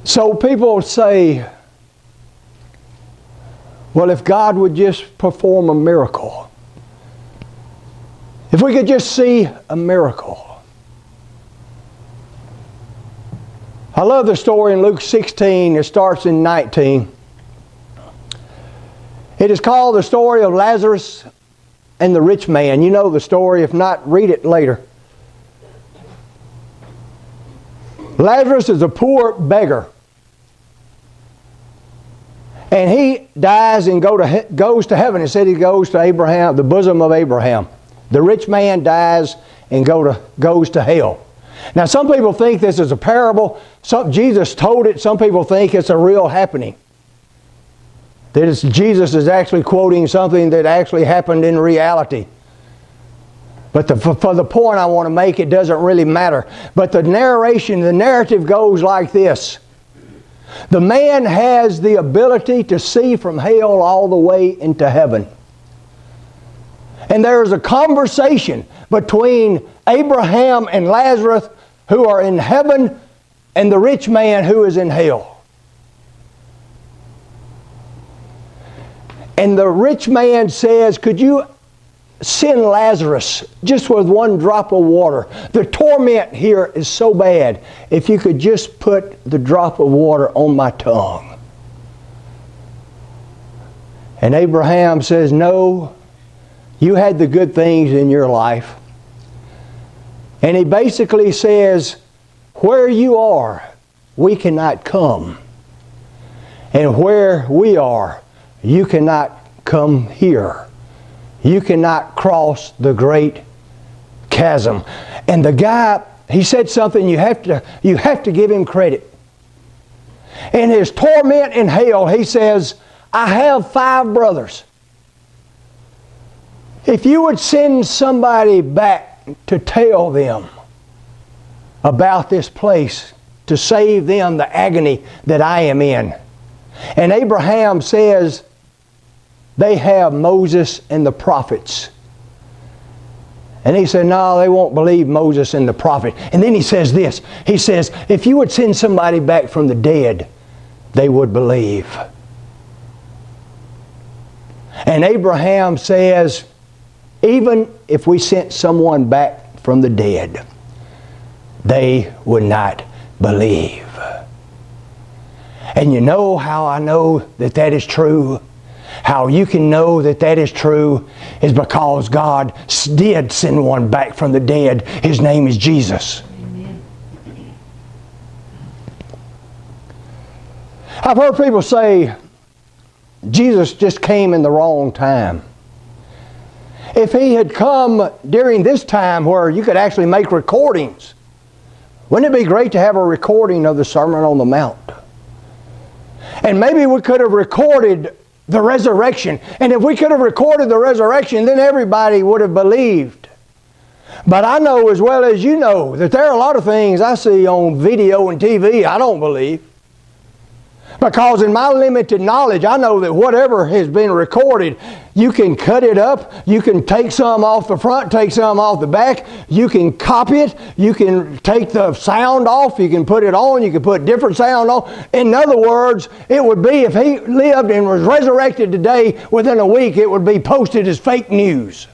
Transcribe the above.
So people say, well, if God would just perform a miracle, if we could just see a miracle. I love the story in Luke 16. It starts in 19. It is called the story of Lazarus and the rich man. You know the story. If not, read it later. Lazarus is a poor beggar. And he dies and goes to heaven. It said he goes to Abraham, the bosom of Abraham. The rich man dies and goes to hell. Now some people think this is a parable. Jesus told it. Some people think it's a real happening. That Jesus is actually quoting something that actually happened in reality. But for the point I want to make, it doesn't really matter. But the narrative goes like this. The man has the ability to see from hell all the way into heaven. And there is a conversation between Abraham and Lazarus who are in heaven and the rich man who is in hell. And the rich man says, could you send Lazarus just with one drop of water? The torment here is so bad. If you could just put the drop of water on my tongue. And Abraham says, no, you had the good things in your life. And he basically says, where you are, we cannot come. And where we are, you cannot come here. You cannot cross the great chasm. And the guy, he said something you have to give him credit. In his torment in hell, he says, I have 5 brothers. If you would send somebody back to tell them about this place, to save them the agony that I am in. And Abraham says, they have Moses and the prophets. And he said, no, they won't believe Moses and the prophet. And then he says this. He says, if you would send somebody back from the dead, they would believe. And Abraham says, even if we sent someone back from the dead, they would not believe. And you know how I know that that is true? How you can know that that is true is because God did send one back from the dead. His name is Jesus. Amen. I've heard people say Jesus just came in the wrong time. If He had come during this time where you could actually make recordings, wouldn't it be great to have a recording of the Sermon on the Mount? And maybe we could have recorded the resurrection. And if we could have recorded the resurrection, then everybody would have believed. But I know as well as you know that there are a lot of things I see on video and TV I don't believe. Because in my limited knowledge, I know that whatever has been recorded, you can cut it up, you can take some off the front, take some off the back, you can copy it, you can take the sound off, you can put it on, you can put different sound on. In other words, it would be if He lived and was resurrected today, within a week, it would be posted as fake news.